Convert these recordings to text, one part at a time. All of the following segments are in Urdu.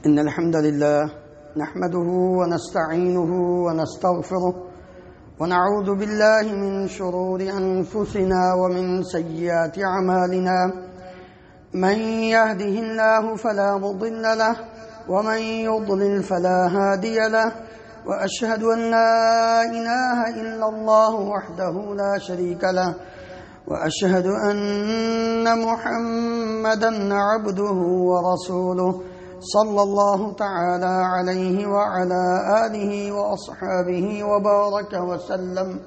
إن الحمد لله نحمده ونستعينه ونستغفره ونعوذ بالله من شرور أنفسنا ومن سيئات أعمالنا من يهده الله فلا مضل له ومن يضلل فلا هادي له وأشهد أن لا إله إلا الله وحده لا شريك له وأشهد أن محمدًا عبده ورسوله صلى الله تعالى عليه وعلى آله وأصحابه وبارك وسلم.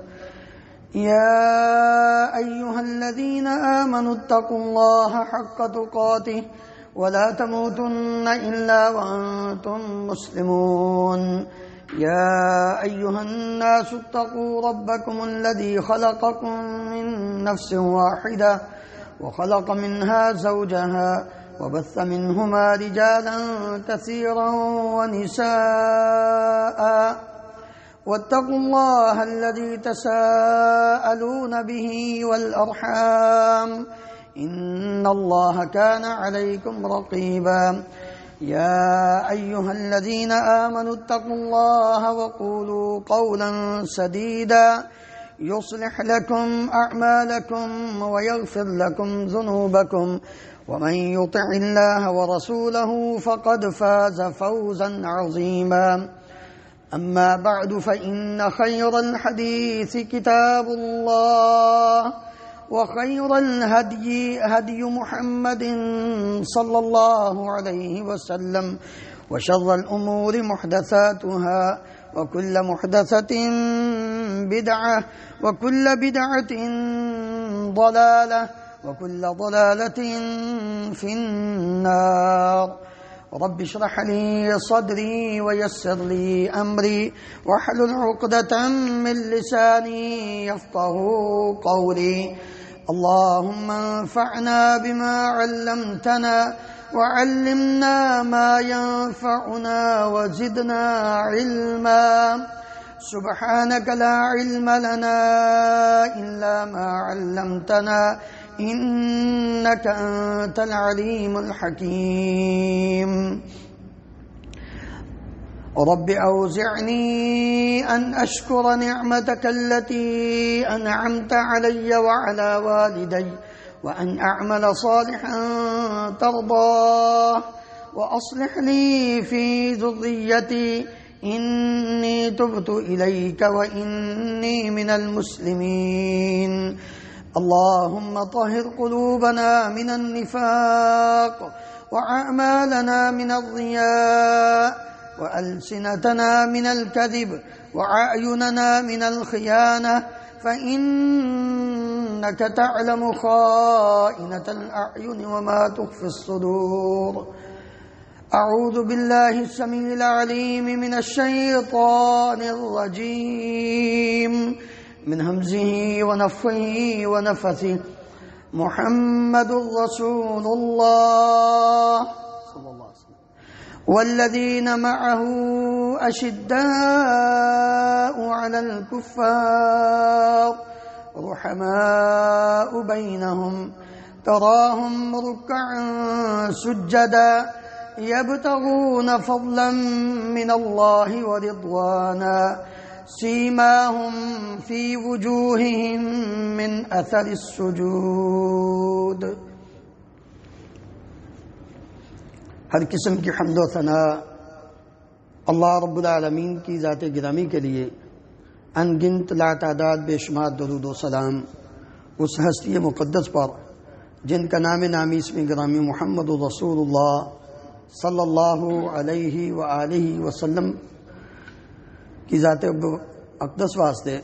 يا أيها الذين آمنوا اتقوا الله حق تقاته ولا تموتن إلا وأنتم مسلمون. يا أيها الناس اتقوا ربكم الذي خلقكم من نفس واحدة وخلق منها زوجها وبث منهما رجالا كثيرا ونساء واتقوا الله الذي تساءلون به والأرحام إن الله كان عليكم رقيبا. يا أيها الذين آمنوا اتقوا الله وقولوا قولا سديدا يصلح لكم أعمالكم ويغفر لكم ذنوبكم ومن يطع الله ورسوله فقد فاز فوزا عظيما. أما بعد فإن خير الحديث كتاب الله وخير الهدي هدي محمد صلى الله عليه وسلم وشر الأمور محدثاتها وكل محدثة بدعة وكل بدعة ضلالة وكل ضلالة في النار. رب اشرح لي صدري ويسر لي أمري واحلل عقدة من لساني يفقه قولي. اللهم انفعنا بما علمتنا وعلمنا ما ينفعنا وزدنا علما. سبحانك لا علم لنا إلا ما علمتنا إنك أنت العليم الحكيم. رب أوزعني أن أشكر نعمتك التي أنعمت علي وعلى والدي وأن أعمل صالحا ترضاه وأصلح لي في ذريتي إني تبت إليك وإني من المسلمين. اللهم طهر قلوبنا من النفاق وأعمالنا من الرياء وألسنتنا من الكذب وأعيننا من الخيانة فإنك تعلم خائنة الأعين وما تخفي الصدور. أعوذ بالله السميع العليم من الشيطان الرجيم من همزه ونفخه ونفثه. محمد رسول الله صلى الله عليه وسلم والذين معه أشداء على الكفار رحماء بينهم تراهم ركعا سجدا يبتغون فضلا من الله ورضوانا سيماهم في وجوههم من أثر السجود. ہر قسم کی حمد و ثنا اللہ رب العالمین کی ذات گرامی کے لیے، ان گنت لا تعداد بے شمار درود و سلام اس ہستی مقدس پر جن کا نام نامی اسم گرامی محمد رسول اللہ صلی اللہ علیہ وآلہ وسلم کی ذات اقدس واسطے.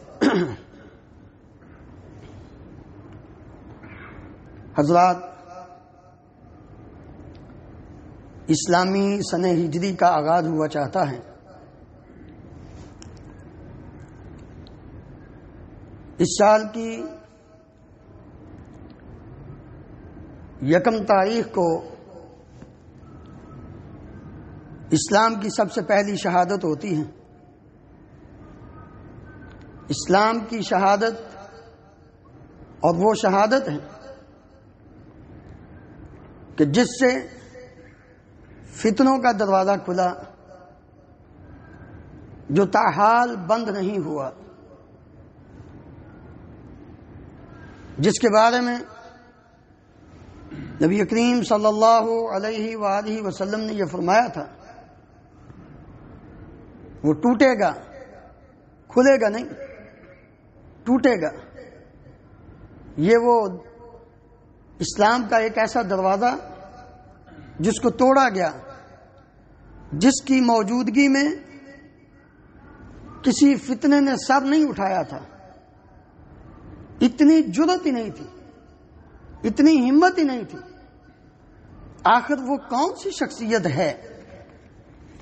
حضرات، اسلامی سنہ ہجری کا آغاز ہوا چاہتا ہے. اس سال کی 1 تاریخ کو اسلام کی سب سے پہلی شہادت ہوتی ہے. اسلام کی شہادت اور وہ شہادت ہے کہ جس سے فتنوں کا دروازہ کھلا جو تاحال بند نہیں ہوا، جس کے بارے میں نبی کریم صلی اللہ علیہ وآلہ وسلم نے یہ فرمایا تھا، وہ ٹوٹے گا، کھلے گا نہیں، ٹوٹے گا۔ یہ وہ اسلام کا ایک ایسا دروازہ جس کو توڑا گیا، جس کی موجودگی میں کسی فتنے نے سر نہیں اٹھایا تھا، اتنی جرأت ہی نہیں تھی، اتنی ہمت ہی نہیں تھی۔ آخر وہ کون سی شخصیت ہے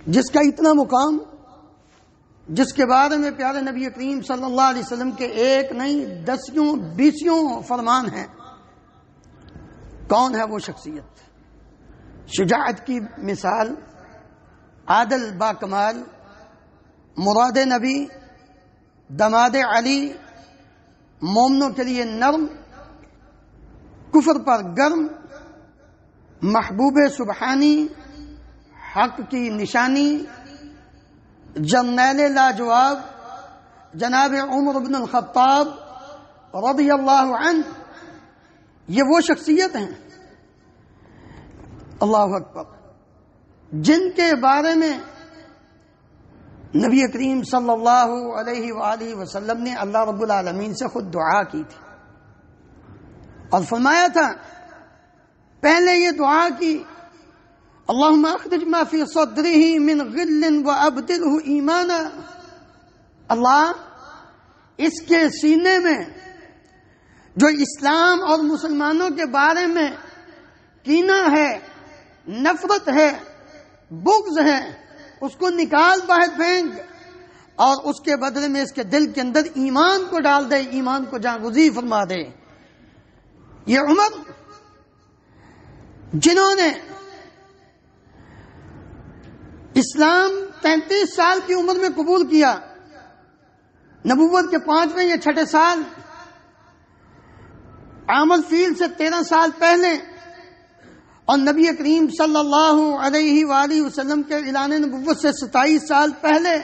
جس کا اتنا مقام، جس کے بارے میں پیارے نبی کریم صلی اللہ علیہ وسلم کے ایک نہیں 10 20 فرمان ہیں؟ کون ہے وہ شخصیت؟ شجاعت کی مثال، عادل با کمال، مراد نبی، دماد علی، مومنوں کے لیے نرم، کفر پر گرم، محبوب سبحانی، حق کی نشانی، جرنیل لاجواب جناب عمر بن الخطاب رضی اللہ عنہ، یہ وہ شخصیت ہیں، اللہ اکبر، جن کے بارے میں نبی کریم صلی اللہ علیہ وآلہ وسلم نے اللہ رب العالمین سے خود دعا کی تھی اور فرمایا تھا، پہلے یہ دعا کی، اللہم اخرج ما فی صدرہ من غل وابدلہ ایمانا، اللہ اس کے سینے میں جو اسلام اور مسلمانوں کے بارے میں کینہ ہے، نفرت ہے، بغض ہے، اس کو نکال باہر پھینک، اور اس کے بدلے میں اس کے دل کے اندر ایمان کو ڈال دے، ایمان کو جاگزی فرما دے۔ یہ عمر جنہوں نے اسلام 33 سال کی عمر میں قبول کیا، نبوت کے 5ویں یا 6 سال، عام الفیل سے 13 سال پہلے، اور نبی کریم صلی اللہ علیہ وآلہ وسلم کے اعلان نبوت سے 27 سال پہلے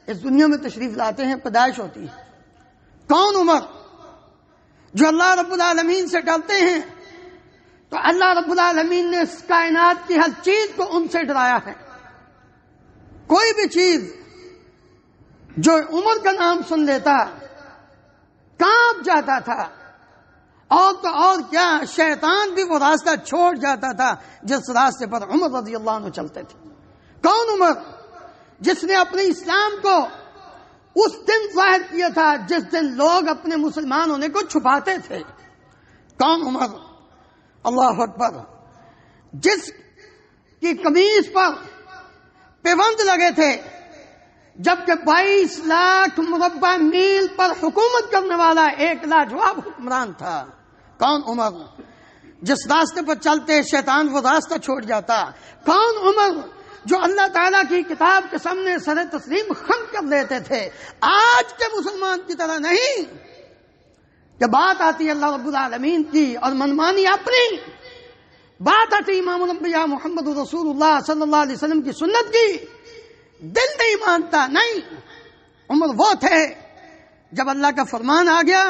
اس دنیا میں تشریف لاتے ہیں، پیدائش ہوتی ہے۔ کون عمر جو اللہ رب العالمین سے ڈرتے ہیں، تو اللہ رب العالمین نے اس کائنات کی ہر چیز کو ان سے ڈرایا ہے۔ کوئی بھی چیز جو عمر کا نام سن لیتا کانپ جاتا تھا، اور تو اور کیا، شیطان بھی وہ راستہ چھوڑ جاتا تھا جس راستے پر عمر رضی اللہ عنہ چلتے تھے۔ کون عمر جس نے اپنے اسلام کو اس دن ظاہر کیا تھا جس دن لوگ اپنے مسلمان ہونے کو چھپاتے تھے؟ کون عمر، اللہ اکبر، جس کی قمیص پر پیوند لگے تھے جبکہ 22 لاکھ مربع میل پر حکومت کرنے والا ایک لاجواب حکمران تھا؟ کون عمر جس راستے پر چلتے شیطان وہ راستہ چھوڑ جاتا؟ کون عمر جو اللہ تعالیٰ کی کتاب کے سامنے سر تسلیم خم کر لیتے تھے؟ آج کے مسلمان کی طرح نہیں کہ بات آتی اللہ رب العالمین کی اور منمانی اپنی، بات آتی امام الانبیاء محمد رسول اللہ صلی اللہ علیہ وسلم کی سنت کی، دل نہیں مانتا۔ نہیں، عمر وہ تھے جب اللہ کا فرمان آ گیا،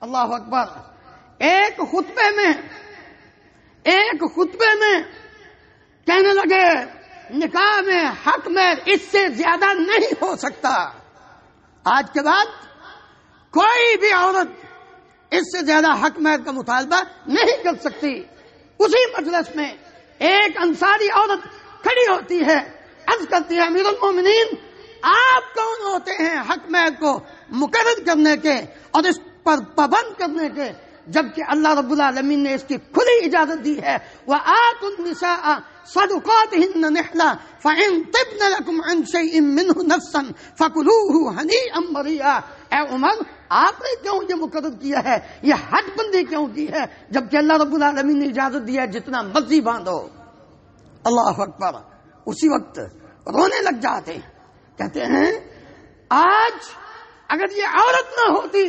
اللہ اکبر، ایک خطبے میں کہنے لگے نکاح میں حق میں اس سے زیادہ نہیں ہو سکتا، آج کے بعد کوئی بھی عورت اس سے زیادہ حق مہر کا مطالبہ نہیں کر سکتی۔ اسی مجلس میں ایک انصاری عورت کھڑی ہوتی ہے، عرض کرتی ہے، امیر المومنین آپ کون ہوتے ہیں حق مہر کو مقرر کرنے کے اور اس پر پابند کرنے کے، جبکہ اللہ رب العالمین نے اس کی کھلی اجازت دی ہے، وَآتُوا النِّسَاءَ صَدُقَاتِهِنَّ نِحْلًا فَإِن طِبْنَ لَكُمْ عَن شَيْءٍ مِّنْهُ نَفْسًا فَكُلُوهُ هَنِيئًا مَرِيئًا۔ اے عمر، آپ نے کیوں یہ مقرر کیا ہے، یہ حد بندی کیوں کی ہے، جبکہ اللہ رب العالمین نے اجازت دی ہے جتنا مرضی باندھو؟ اللہ اکبر۔ اسی وقت رونے لگ جاتے ہیں، کہتے ہیں آج اگر یہ عورت نہ ہوتی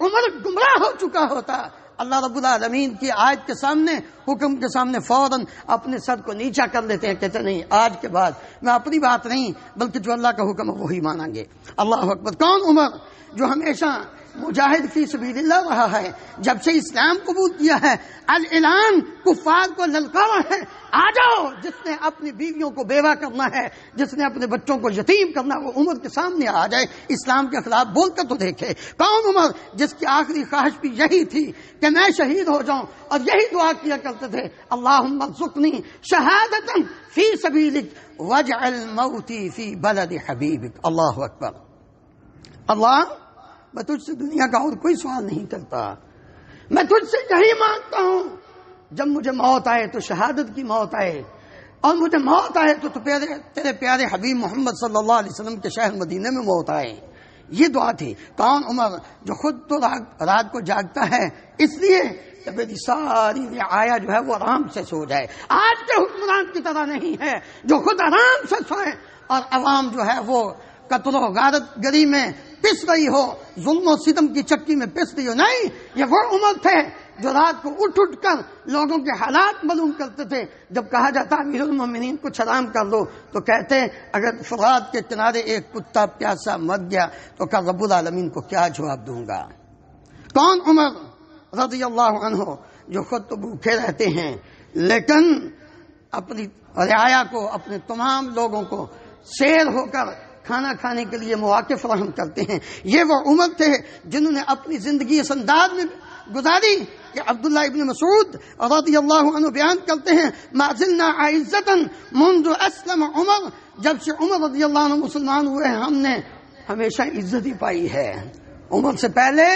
عمر گمراہ ہو چکا ہوتا، اللہ رب العالمین کی آیت کے سامنے، حکم کے سامنے فوراً اپنے سر کو نیچا کر لیتے ہیں، کہتے نہیں آج کے بعد میں اپنی بات نہیں بلکہ جو اللہ کا حکم ہے وہی مانیں گے۔ اللہ اکبر۔ کون عمر جو ہمیشہ مجاہد فی سبیل اللہ رہا ہے، جب سے اسلام قبول کیا ہے الاعلان کفار کو للکارا ہے، آ جاؤ، جس نے اپنی بیویوں کو بیوہ کرنا ہے، جس نے اپنے بچوں کو یتیم کرنا ہے، وہ عمر کے سامنے آ جائے، اسلام کے خلاف بول کر تو دیکھے۔ کون عمر جس کی آخری خواہش بھی یہی تھی کہ میں شہید ہو جاؤں، اور یہی دعا کیا کرتے تھے اللہم ارزقنی شہادۃ فی سبیلک واجعل موتی فی بلد حبیبک۔ اللہ اکبر۔ اللہ، میں تجھ سے دنیا کا اور کوئی سوال نہیں کرتا، میں تجھ سے یہی مانگتا ہوں جب مجھے موت آئے تو شہادت کی موت آئے، اور مجھے موت آئے تو تیرے پیارے حبیب محمد صلی اللہ علیہ وسلم کے شہر مدینے میں موت آئے۔ یہ دعا تھی۔ کون عمر جو خود تو رات کو جاگتا ہے اس لیے کہ میری ساری رعایا جو ہے وہ آرام سے سو جائے۔ آج کے حکمران کی طرح نہیں ہے جو خود آرام سے سوئے اور عوام جو ہے وہ قتل و غارت گری میں پس رہی ہو، ظلم و ستم کی چکی میں پس رہی ہو۔ نہیں، یہ وہ عمر تھے جو رات کو اٹھ کر لوگوں کے حالات معلوم کرتے تھے۔ جب کہا جاتا امیر المومنین کچھ حرام کر دو تو کہتے اگر فرات کے کنارے ایک کتا پیاسا مر گیا تو کہ رب العالمین کو کیا جواب دوں گا۔ کون عمر رضی اللہ عنہ جو خود تو بھوکے رہتے ہیں لیکن اپنی رعایا کو، اپنے تمام لوگوں کو شیر ہو کر کھانا کھانے کے لیے مواقع فراہم کرتے ہیں۔ یہ وہ عمر تھے جنہوں نے اپنی زندگی اس انداز میں گزاری کہ عبداللہ ابن مسعود رضی اللہ عنہ بیان کرتے ہیں ما زلنا عزتا منذ اسلم عمر، جب سے عمر رضی اللہ عنہ مسلمان ہوئے ہم نے ہمیشہ عزت ہی پائی ہے۔ عمر سے پہلے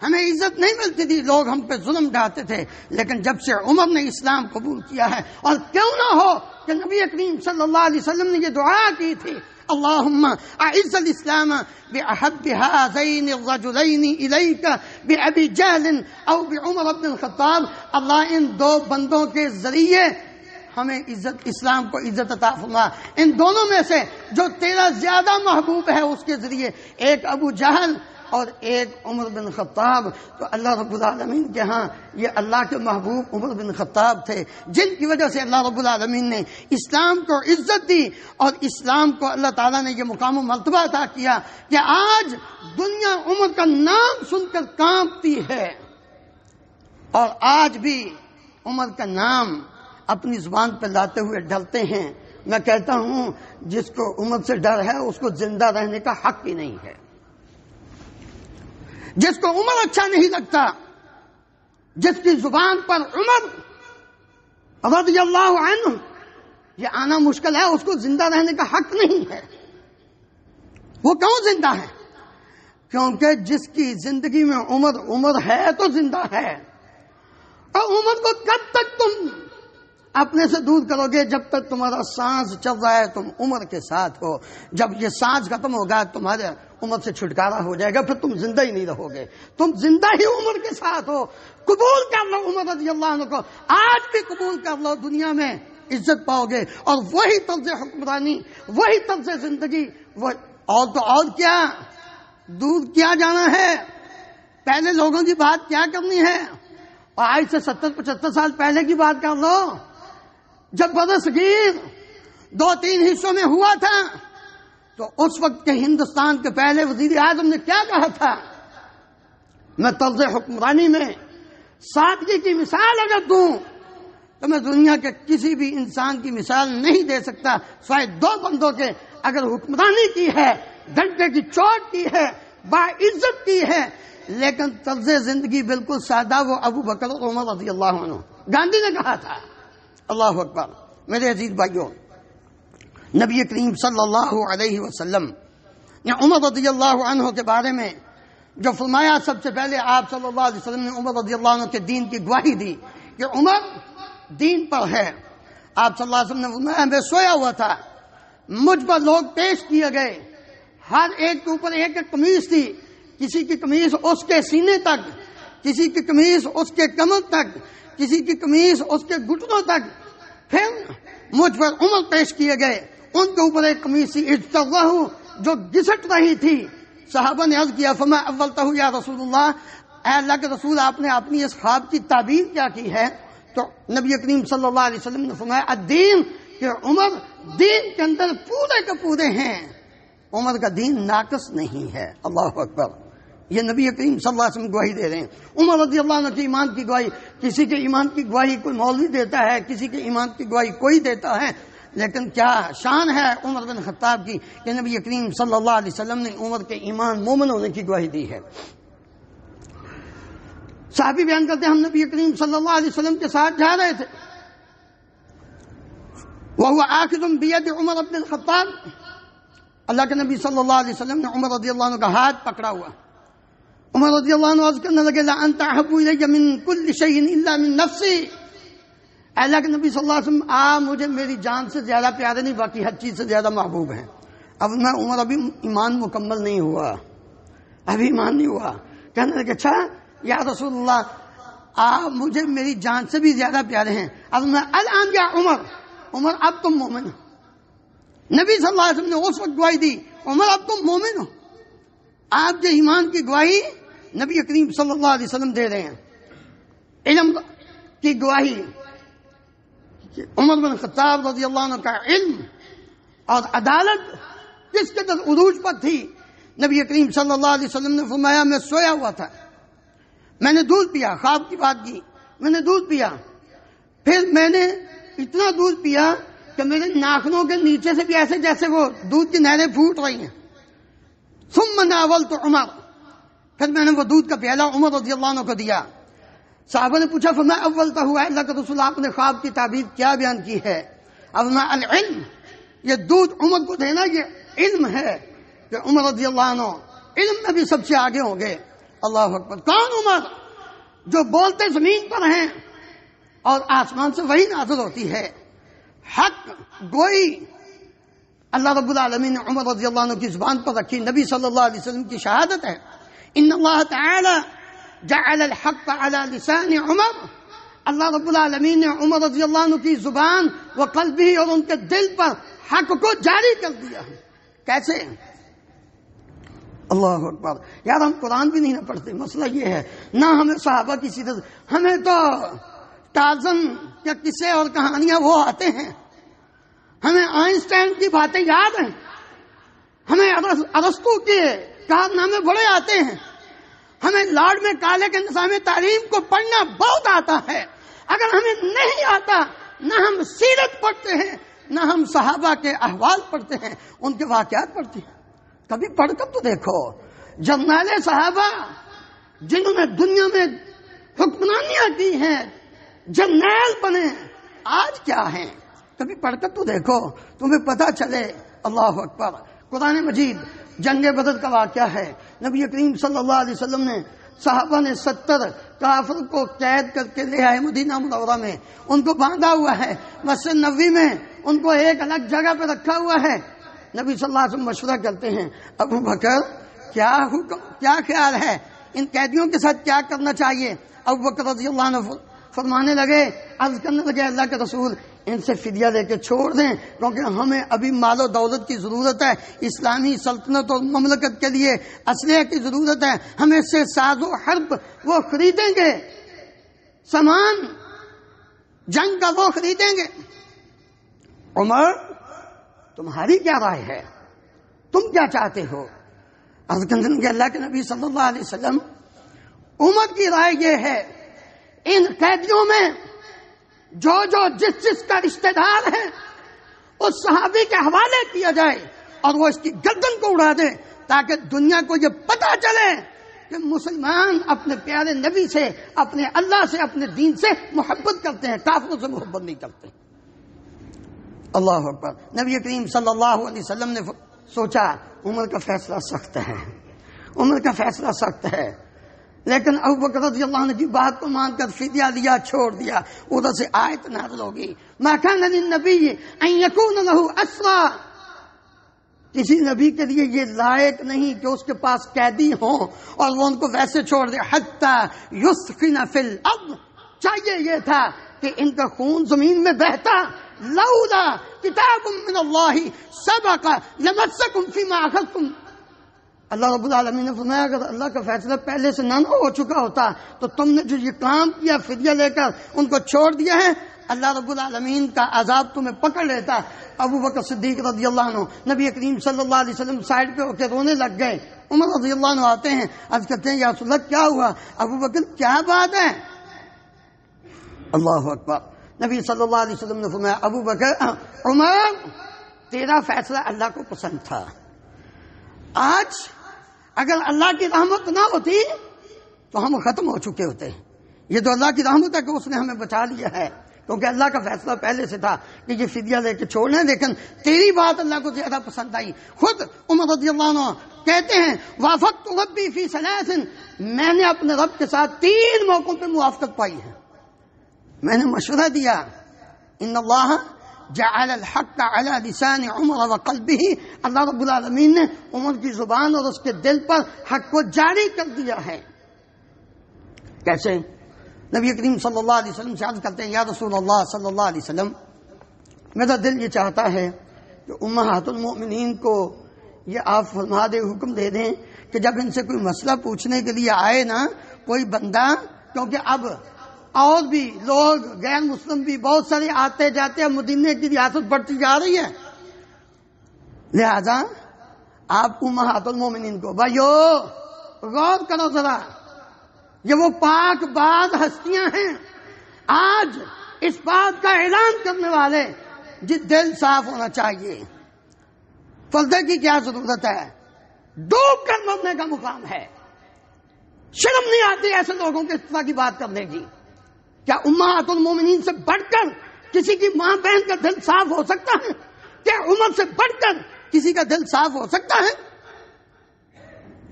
ہمیں عزت نہیں ملتی تھی، لوگ ہم پہ ظلم ڈھاتے تھے، لیکن جب سے عمر نے اسلام قبول کیا ہے، اور کیوں نہ ہو کہ نبی کریم صلی اللہ علیہ وسلم نے یہ دعا کی تھی اللہم اعز الاسلام بأحب هذین الرجلین الیک بأبی جہل او بعمر بن الخطاب۔ اللہ ان دو بندوں کے ذریعے ہمیں عزت، اسلام کو عزت عطا فرما، ان دونوں میں سے جو تیرا زیادہ محبوب ہے اس کے ذریعے، ایک ابو جہل اور ایک عمر بن خطاب۔ تو اللہ رب العالمین کے ہاں یہ اللہ کے محبوب عمر بن خطاب تھے جن کی وجہ سے اللہ رب العالمین نے اسلام کو عزت دی، اور اسلام کو اللہ تعالیٰ نے یہ مقام و مرتبہ عطا کیا کہ آج دنیا عمر کا نام سن کر کانپتی ہے، اور آج بھی عمر کا نام اپنی زبان پہ لاتے ہوئے ڈرتے ہیں۔ میں کہتا ہوں جس کو عمر سے ڈر ہے اس کو زندہ رہنے کا حق ہی نہیں ہے۔ جس کو عمر اچھا نہیں لگتا، جس کی زبان پر عمر رضی اللہ عنہ یہ آنا مشکل ہے، اس کو زندہ رہنے کا حق نہیں ہے۔ وہ کیوں زندہ ہے؟ کیونکہ جس کی زندگی میں عمر ہے تو زندہ ہے، اور عمر کو کب تک تم اپنے سے دور کرو گے؟ جب تک تمہارا سانس چل رہا ہے تم عمر کے ساتھ ہو، جب یہ سانس ختم ہوگا تمہارے عمر سے چھٹکارا ہو جائے گا، پھر تم زندہ ہی نہیں رہو گے، تم زندہ ہی عمر کے ساتھ ہو۔ قبول کر لو عمر رضی اللہ عنہ کو، آج بھی قبول کر لو، دنیا میں عزت پاؤ گے، اور وہی طرز حکمرانی، وہی طرز زندگی، وہ اور تو اور کیا دور کیا جانا ہے، پہلے لوگوں کی بات کیا کرنی ہے، اور آج سے 70-75 سال پہلے کی بات کر لو، جب برصغیر 2-3 حصوں میں ہوا تھا تو اس وقت کے ہندوستان کے پہلے وزیر اعظم نے کیا کہا تھا؟ میں طرز حکمرانی میں سادگی کی مثال اگر دوں تو میں دنیا کے کسی بھی انسان کی مثال نہیں دے سکتا سوائے 2 بندوں کے۔ اگر حکمرانی کی ہے، ڈنڈے کی چوٹ کی ہے، باعزت کی ہے، لیکن طرز زندگی بالکل سادہ، وہ ابو بکر اور عمر رضی اللہ عنہ۔ گاندھی نے کہا تھا۔ اللہ اکبر۔ میرے عزیز بھائیوں، نبی کریم صلی اللہ علیہ وسلم نے عمر رضی اللہ عنہ کے بارے میں جو فرمایا، سب سے پہلے آپ صلی اللہ علیہ وسلم نے عمر رضی اللہ عنہ کے دین کی گواہی دی کہ عمر دین پر ہے۔ آپ صلی اللہ علیہ وسلم نے فرمایا میں سویا ہوا تھا، مجھ پر لوگ پیش کیے گئے، ہر ایک کے اوپر ایک ایک قمیص تھی، کسی کی قمیص اس کے سینے تک، کسی کی قمیص اس کے کمر تک، کسی کی قمیص اس کے گھٹنوں تک۔ پھر مجھ پر عمر پیش کیے گئے، ان کے اوپر ایک قمیص تھی اجترہ جو گھسٹ رہی تھی۔ صحابہ نے عرض کیا فما اولتہ یا رسول اللہ، اے اللہ کے رسول آپ نے اپنی اس خواب کی تعبیر کیا کی ہے؟ تو نبی کریم صلی اللہ علیہ وسلم نے فرمایا الدین، کہ عمر دین کے اندر پورے کے پورے ہیں، عمر کا دین ناقص نہیں ہے۔ اللہ اکبر، یہ نبی کریم صلی اللہ علیہ وسلم گواہی دے رہے ہیں۔ عمر رضی اللہ عنہ کے ایمان کی گواہی، کسی کے ایمان کی گواہی کوئی مولوی دیتا ہے، کسی کے ایمان کی گواہی کوئی دیتا ہے، لیکن کیا شان ہے عمر بن خطاب کی کہ نبی کریم صلی اللہ علیہ وسلم نے عمر کے ایمان مومن ہونے کی گواہی دی ہے۔ صحابی بیان کرتے ہیں ہم نبی کریم صلی اللہ علیہ وسلم کے ساتھ جا رہے تھے، وَهُوَ آخِذٌ بِيَدِ عمر بن الخطاب، اللہ کے نبی صلی اللہ علیہ وسلم نے عمر رضی اللہ عنہ کا ہاتھ پکڑا ہوا۔ عمر رضی اللہ عنہ عرض کرنے لگے لَأَنْتَ أَحَبُّ إِلَيَّ مِنْ كُلِّ شَيْءٍ إِلَّا مِنْ نَفْسِي، اللہ کے نبی صلی اللہ علیہ وسلم مجھے میری جان سے زیادہ پیارے نہیں، باقی ہر چیز سے زیادہ محبوب ہیں۔ اب میں عمر ابھی ایمان مکمل نہیں ہوا، ابھی ایمان نہیں ہوا، کہنے لگے اچھا یا رسول اللہ آپ مجھے میری جان سے بھی زیادہ پیارے ہیں۔ اب میں الان یا عمر اب تم مومن ہو۔ نبی صلی اللہ علیہ وسلم نے اس وقت گواہی دی عمر اب تم مومن ہو۔ آپ جو ایمان کی گواہی نبی کریم صلی اللہ علیہ وسلم دے رہے ہیں، علم کی گواہی، عمر بن خطاب رضی اللہ عنہ کا علم اور عدالت کس قدر عروج پر تھی۔ نبی کریم صلی اللہ علیہ وسلم نے فرمایا میں سویا ہوا تھا، میں نے دودھ پیا، خواب کی بات کی، میں نے دودھ پیا، پھر میں نے اتنا دودھ پیا کہ میرے ناخنوں کے نیچے سے بھی ایسے جیسے وہ دودھ کی نہریں پھوٹ رہی ہیں۔ ثم ناولت عمر، پھر میں نے وہ دودھ کا پیالہ عمر رضی اللہ عنہ کو دیا۔ صحابہ نے پوچھا فرمایا اول تو ہوا ہے اللہ کا رسول آپ نے خواب کی تعبیر کیا بیان کی ہے؟ اب میں العلم، یہ دودھ عمر کو دینا یہ علم ہے کہ عمر رضی اللہ عنہ علم میں بھی سب سے آگے ہوں گے۔ اللہ اکبر، کون عمر جو بولتے زمین پر ہیں اور آسمان سے وہی نازل ہوتی ہے، حق گوئی اللہ رب العالمین نے عمر رضی اللہ عنہ کی زبان پر رکھی۔ نبی صلی اللہ علیہ وسلم کی شہادت ہے ان اللہ تعالی جعل الحق على لسان عمر، اللہ رب العالمین نے عمر رضی اللہ عنہ کی زبان و قلبی اور ان کے دل پر حق کو جاری کر دیا۔ کیسے؟ اللہ اکبر، یار ہم قرآن بھی نہیں نہ پڑھتے، مسئلہ یہ ہے، نہ ہمیں صحابہ کی سیرت، ہمیں تو ٹارزن یا قصے اور کہانیاں وہ آتے ہیں، ہمیں آئنسٹائن کی باتیں یاد ہیں، ہمیں ارسطو کے کارنامے بڑے آتے ہیں، ہمیں لارڈ میں کالے کے نظام تعلیم کو پڑھنا بہت آتا ہے۔ اگر ہمیں نہیں آتا، نہ ہم سیرت پڑھتے ہیں، نہ ہم صحابہ کے احوال پڑھتے ہیں، ان کے واقعات پڑھتے ہیں۔ کبھی پڑھ کر تو دیکھو، جرنیل صحابہ جنہوں نے دنیا میں حکمرانیاں کی ہیں، جرنیل بنے، آج کیا ہیں؟ کبھی پڑھ کر تو دیکھو، تمہیں پتہ چلے۔ اللہ اکبر، قرآن مجید جنگ بدر کا واقعہ ہے۔ نبی کریم صلی اللہ علیہ وسلم نے صحابہ نے 70 کافر کو قید کر کے لے آئے مدینہ منورہ میں، ان کو باندھا ہوا ہے مسجد نبوی میں، ان کو ایک الگ جگہ پہ رکھا ہوا ہے۔ نبی صلی اللہ علیہ وسلم مشورہ کرتے ہیں ابو بکر کیا حکم، کیا خیال ہے، ان قیدیوں کے ساتھ کیا کرنا چاہیے؟ ابو بکر رضی اللہ عنہ فرمانے لگے، عرض کرنے لگے اللہ کے رسول ان سے فدیہ لے کے چھوڑ دیں، کیونکہ ہمیں ابھی مال و دولت کی ضرورت ہے، اسلامی سلطنت اور مملکت کے لیے اسلحے کی ضرورت ہے، ہم اس سے ساز و حرب وہ خریدیں گے، سامان جنگ کا وہ خریدیں گے۔ عمر تمہاری کیا رائے ہے، تم کیا چاہتے ہو؟ عرض کرنے لگے اللہ کے نبی صلی اللہ علیہ وسلم عمر کی رائے یہ ہے ان قیدیوں میں جو جس کا رشتہ دار ہے اس صحابی کے حوالے کیا جائے اور وہ اس کی گردن کو اڑا دے، تاکہ دنیا کو یہ پتہ چلے کہ مسلمان اپنے پیارے نبی سے، اپنے اللہ سے، اپنے دین سے محبت کرتے ہیں، کافروں سے محبت نہیں کرتے۔ اللہ اکبر، نبی کریم صلی اللہ علیہ وسلم نے سوچا عمر کا فیصلہ سخت ہے، عمر کا فیصلہ سخت ہے، لیکن ابو بکر رضی اللہ عنہ کی بات کو مان کر فدیہ لیا، چھوڑ دیا۔ ادھر سے آیت نازل ہوگی ما کان للنبی ان یکون له اسرى، کسی نبی کے لیے یہ لائق نہیں کہ اس کے پاس قیدی ہوں اور وہ ان کو ویسے چھوڑ دے، حتی یسخن فی الارض، چاہیے یہ تھا کہ ان کا خون زمین میں بہتا، لولا کتاب من اللہ سبق لمسکم فیما اخذتم، اللہ رب العالمین نے فرمایا اگر اللہ کا فیصلہ پہلے سے نہ ہو چکا ہوتا تو تم نے جو یہ کام کیا فدیہ لے کر ان کو چھوڑ دیا ہے، اللہ رب العالمین کا عذاب تمہیں پکڑ لیتا۔ ابو بکر صدیق رضی اللہ عنہ نبی کریم صلی اللہ علیہ وسلم سائڈ پہ ہو کے رونے لگ گئے۔ عمر رضی اللہ عنہ آتے ہیں، عرض کرتے ہیں یا رسول اللہ کیا ہوا؟ ابو بکر کیا بات ہے؟ اللہ اکبر۔ نبی صلی اللہ علیہ وسلم نے فرمایا ابو بکر عمر تیرا فیصلہ اللہ کو پسند تھا، آج اگر اللہ کی رحمت نہ ہوتی تو ہم ختم ہو چکے ہوتے۔ یہ تو اللہ کی رحمت ہے کہ اس نے ہمیں بچا لیا ہے، کیونکہ اللہ کا فیصلہ پہلے سے تھا کہ یہ فدیہ لے کے چھوڑنا ہے، لیکن تیری بات اللہ کو زیادہ پسند آئی۔ خود عمر رضی اللہ عنہ کہتے ہیں وافقت ربی فی ثلاث، میں نے اپنے رب کے ساتھ 3 موقعوں پہ موافقت پائی ہے۔ میں نے مشورہ دیا ان اللہ جعل الحق علی لسان عمر وقلبہ، اللہ رب العالمین نے عمر کی زبان اور اس کے دل پر حق کو جاری کر دیا ہے۔ کیسے؟ نبی کریم صلی اللہ علیہ وسلم سے عرض کرتے ہیں یا رسول اللہ صلی اللہ علیہ وسلم میرا دل یہ چاہتا ہے کہ امہات المؤمنین کو یہ آپ فرما دے، حکم دے دیں کہ جب ان سے کوئی مسئلہ پوچھنے کے لیے آئے نا کوئی بندہ، کیونکہ اب اور بھی لوگ غیر مسلم بھی بہت سارے آتے جاتے ہیں، مدینے کی ریاست بڑھتی جا رہی ہے، لہذا آپ امہات المومنین کو بھائیو غور کرو ذرا، یہ وہ پاک باز ہستیاں ہیں آج اس بات کا اعلان کرنے والے جس دل صاف ہونا چاہیے۔ پردے کی کیا ضرورت ہے؟ ڈوب کر مرنے کا مقام ہے۔ شرم نہیں آتی ایسے لوگوں کے اس طرح کی بات کرنے کی؟ کیا امہات المومنین سے بڑھ کر کسی کی ماں بہن کا دل صاف ہو سکتا ہے؟ کیا عمر سے بڑھ کر کسی کا دل صاف ہو سکتا ہے؟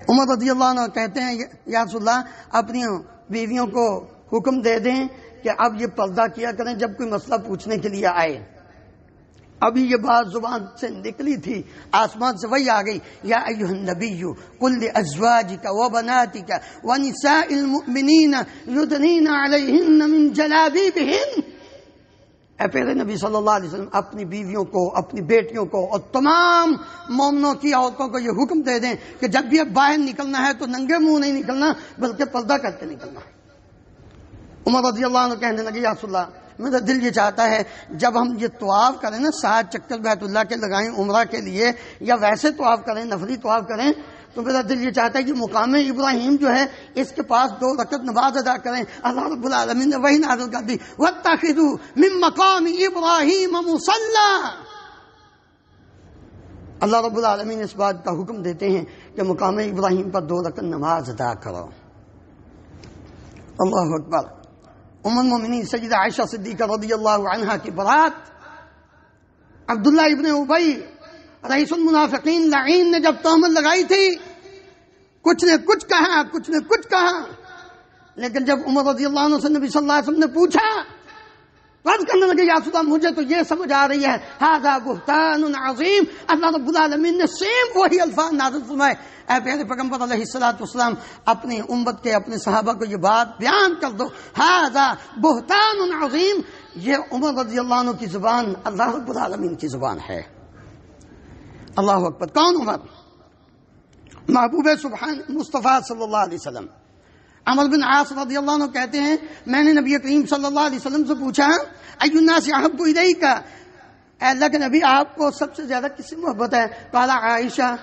عمر رضی اللہ عنہ کہتے ہیں یا رسول اللہ اپنی بیویوں کو حکم دے دیں کہ اب یہ پردہ کیا کریں جب کوئی مسئلہ پوچھنے کے لیے آئے۔ ابھی یہ بات زبان سے نکلی تھی، آسمان سے وہی آ گئی یا ایھا النبی قل لازواجک وبناتک ونساء المؤمنین یدنین علیہن من جلابیبہن، اے پیارے نبی صلی اللہ علیہ وسلم اپنی بیویوں کو، اپنی بیٹیوں کو اور تمام مومنوں کی عورتوں کو یہ حکم دے دیں کہ جب بھی اب باہر نکلنا ہے تو ننگے منہ نہیں نکلنا بلکہ پردہ کر کے نکلنا۔ عمر رضی اللہ عنہ کہنے لگے یا رسول اللہ میرا دل یہ چاہتا ہے جب ہم یہ طواف کریں نا 7 چکر بیت اللہ کے لگائیں عمرہ کے لیے یا ویسے طواف کریں نفلی طواف کریں تو میرا دل یہ چاہتا ہے کہ مقام ابراہیم جو ہے اس کے پاس 2 رکعت نماز ادا کریں۔ اللہ رب العالمین نے وہی نازل کر دی واتخذوا من مقام ابراہیم مصلی، اللہ رب العالمین اس بات کا حکم دیتے ہیں کہ مقام ابراہیم پر 2 رکعت نماز ادا کرو۔ اللہ اکبر۔ ام المؤمنین سیدہ عائشہ صدیقہ رضی اللہ عنہا کی برات عبداللہ ابن ابی رئیس المنافقین لعین نے جب تہمت لگائی تھی، کچھ نے کچھ کہا کچھ نے کچھ کہا، لیکن جب عمر رضی اللہ عنہ سے نبی صلی اللہ علیہ وسلم نے پوچھا رد کرنے لگے یا رسول اللہ مجھے تو یہ سمجھ آ رہی ہے ھذا بہتان عظیم، اللہ رب العالمین نے سیم وہی الفاظ نازل فرمائے اے پیارے پیغمبر علیہ الصلوۃ والسلام اپنی امت کے اپنے صحابہ کو یہ بات بیان کر دو ھذا بہتان عظیم، یہ عمر رضی اللہ عنہ کی زبان اللہ رب العالمین کی زبان ہے۔ اللہ اکبر۔ کون عمر؟ محبوب سبحان مصطفیٰ صلی اللہ علیہ وسلم۔ عمر بن عاص رضی اللہ عنہ کہتے ہیں میں نے نبی کریم صلی اللہ علیہ وسلم سے پوچھا ای الناس احب الیک، اے اللہ کے نبی آپ کو سب سے زیادہ کس سے محبت ہے؟ قال عائشہ،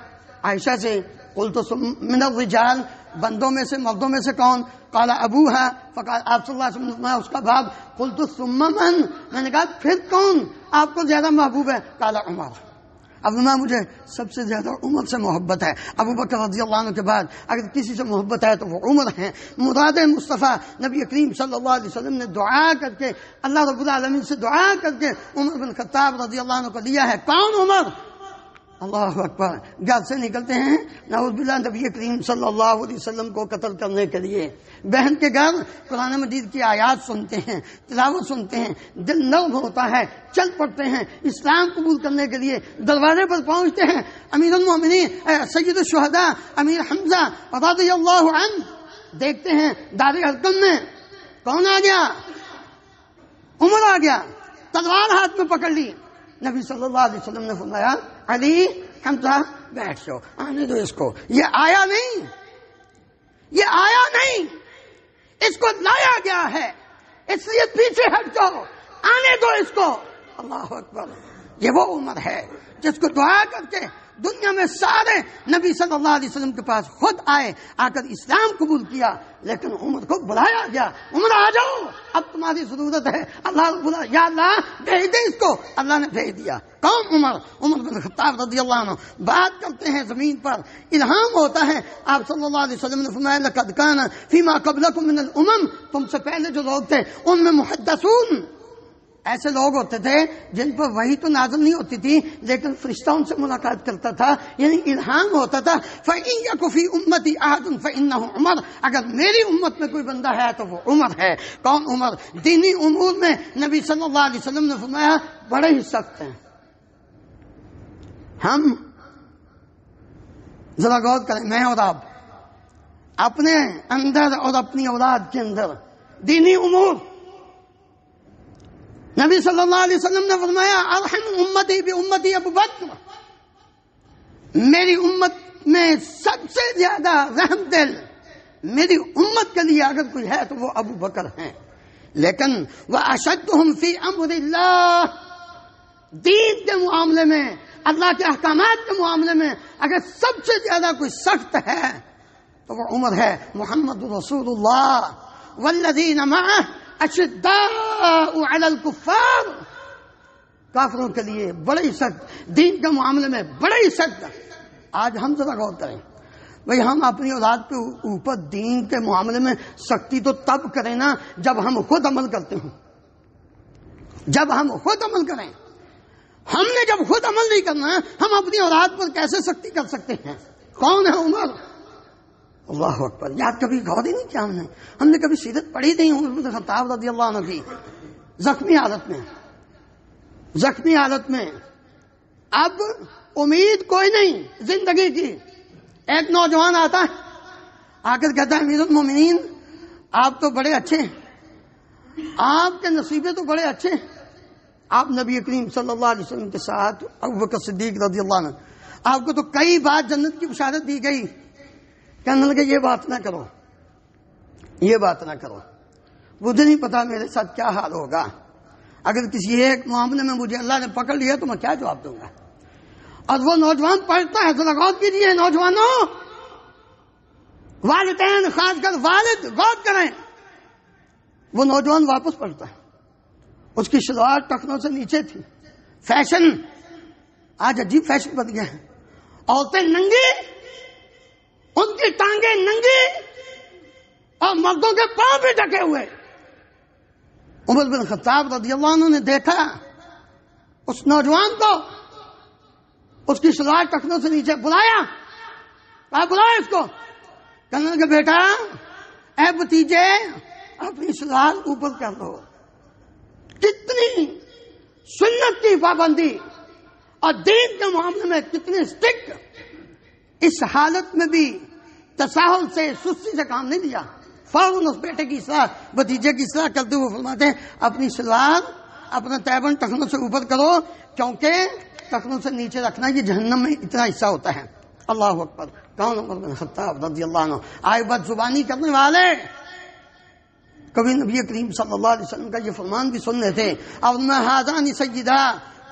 عائشہ سے۔ قلت من الرجال، بندوں میں سے مردوں میں سے کون؟ قال ابوها، فقال آپ صلی اللہ علیہ وسلم نے اس کا باپ۔ قلت ثم من، میں نے کہا پھر کون آپ کو زیادہ محبوب ہے؟ قال عمر، اب مجھے سب سے زیادہ عمر سے محبت ہے۔ ابو بکر رضی اللہ عنہ کے بعد اگر کسی سے محبت ہے تو وہ عمر ہیں۔ مراد مصطفیٰ نبی کریم صلی اللہ علیہ وسلم نے دعا کر کے اللہ رب العالمین سے دعا کر کے عمر بن خطاب رضی اللہ عنہ کو لیا ہے۔ کون عمر؟ اللہ اکبر۔ گھر سے نکلتے ہیں نعوذ باللہ نبی کریم صلی اللہ علیہ وسلم کو قتل کرنے کے لیے، بہن کے گھر قرآن مجید کی آیات سنتے ہیں، تلاوت سنتے ہیں، دل نرم ہوتا ہے، چل پڑتے ہیں اسلام قبول کرنے کے لیے، دروازے پر پہنچتے ہیں۔ امیر المومنین سید الشہداء امیر حمزہ رضی اللہ عنہ دیکھتے ہیں دار ارقم میں کون آ گیا؟ عمر آ گیا، تلوار ہاتھ میں پکڑ لی۔ نبی صلی اللہ علیہ وسلم نے فرمایا علی حمزہ بیٹھ جاؤ، آنے دو اس کو، یہ آیا نہیں، یہ آیا نہیں، اس کو لایا گیا ہے، اس لیے پیچھے ہٹ جاؤ، آنے دو اس کو۔ اللہ اکبر، یہ وہ عمر ہے جس کو دعا کر کے دنیا میں سارے نبی صلی اللہ علیہ وسلم کے پاس خود آئے، آ کر اسلام قبول کیا، لیکن عمر کو بلایا گیا، عمر آ جاؤ، اب تمہاری ضرورت ہے۔ اللہ بولا یا اللہ بھیج دے اس کو، اللہ نے بھیج دیا۔ کون؟ عمر بن خطاب رضی اللہ عنہ بات کرتے ہیں، زمین پر الہام ہوتا ہے۔ آپ صلی اللہ علیہ وسلم نے فرمایا لقد کان فیما قبلکم من الامم، تم سے پہلے جو لوگ تھے ان میں محدثون، ایسے لوگ ہوتے تھے جن پر وحی تو نازل نہیں ہوتی تھی لیکن فرشتہ ان سے ملاقات کرتا تھا، یعنی الہام ہوتا تھا۔ فَإِن يَكُ فِي أُمَّتِي أَحَدٌ فَإِنَّهُ عُمَرٌ، اگر میری امت میں کوئی بندہ ہے تو وہ عمر ہے۔ کون عمر؟ دینی امور میں نبی صلی اللہ علیہ وسلم نے فرمایا بڑے ہی سخت ہیں۔ ہم ذرا غور کریں، میں اور آپ اپنے اندر اور اپنی اولاد کے اندر دینی امور، نبی صلی اللہ علیہ وسلم نے فرمایا ارحم امتی بامتی ابو بکر، میری امت میں سب سے زیادہ رحم دل میری امت کے لیے اگر کوئی ہے تو وہ ابو بکر ہیں۔ لیکن واشدہم فی امر اللہ، دین کے معاملے میں، اللہ کے احکامات کے معاملے میں اگر سب سے زیادہ کوئی سخت ہے تو وہ عمر ہے۔ محمد رسول اللہ والذین معہ اشداء علی الکفار، کافروں کے لیے بڑے ہی سخت، دین کے معاملے میں بڑے ہی سخت۔ آج ہم ذرا غور کریں بھئی، ہم اپنی اولاد کے اوپر دین کے معاملے میں سختی تو تب کریں نا جب ہم خود عمل کرتے ہوں، جب ہم خود عمل کریں۔ ہم نے جب خود عمل نہیں کرنا ہم اپنی اولاد پر کیسے سختی کر سکتے ہیں؟ کون ہے عمر؟ اللہ اکبر، یاد کبھی غور ہی نہیں کیا ہم نے کبھی سیرت پڑھی نہیں عمر بن خطاب رضی اللہ عنہ کی، زخمی حالت میں اب امید کوئی نہیں زندگی کی۔ ایک نوجوان آتا ہے، آ کر کہتا ہے امیر المومنین آپ تو بڑے اچھے ہیں، آپ کے نصیبے تو بڑے اچھے ہیں، آپ نبی کریم صلی اللہ علیہ وسلم کے ساتھ ابوبکر صدیق رضی اللہ عنہ، آپ کو تو کئی بار جنت کی بشارت دی گئی۔ کہنے لگے یہ بات نہ کرو، یہ بات نہ کرو، مجھے نہیں پتا میرے ساتھ کیا حال ہوگا، اگر کسی ایک معاملے میں مجھے اللہ نے پکڑ لیا تو میں کیا جواب دوں گا۔ اور وہ نوجوان پڑھتا ہے، ذرا غور کیجیے نوجوانوں، والدین خاص کر والد غور کریں، وہ نوجوان واپس پڑھتا ہے، اس کی شلوار ٹخنوں سے نیچے تھی۔ فیشن آج عجیب فیشن بن گیا ہے، عورتیں ننگی، ان کی ٹانگیں ننگی اور مردوں کے پاؤں بھی ڈھکے ہوئے۔ عمر بن خطاب رضی اللہ عنہ نے دیکھا اس نوجوان کو، اس کی شلوار ٹخنوں سے نیچے، بلایا، کہا بلایا اس کو، کہنے لگے بیٹا اے بھتیجے اپنی شلوار اوپر کر دو۔ کتنی سنت کی پابندی اور دین کے معاملے میں کتنی اسٹرکٹ، اس حالت میں بھی تساہل سے، سستی سے کام نہیں لیا، فوراً اس بیٹے کی اصلاح، بھتیجے کی اصلاح کرتے ہوئے فرماتے ہیں اپنی شلوار، اپنا تیبن ٹخنوں سے اوپر کرو، کیونکہ ٹخنوں سے نیچے رکھنا یہ جہنم میں اتنا حصہ ہوتا ہے۔ اللہ اکبر۔ کون؟ عمر بن خطاب رضی اللہ عنہ۔ آئے بد زبانی کرنے والے کبھی نبی کریم صلی اللہ علیہ وسلم کا یہ فرمان بھی سن رہے تھے، اور میں ہذان سیدہ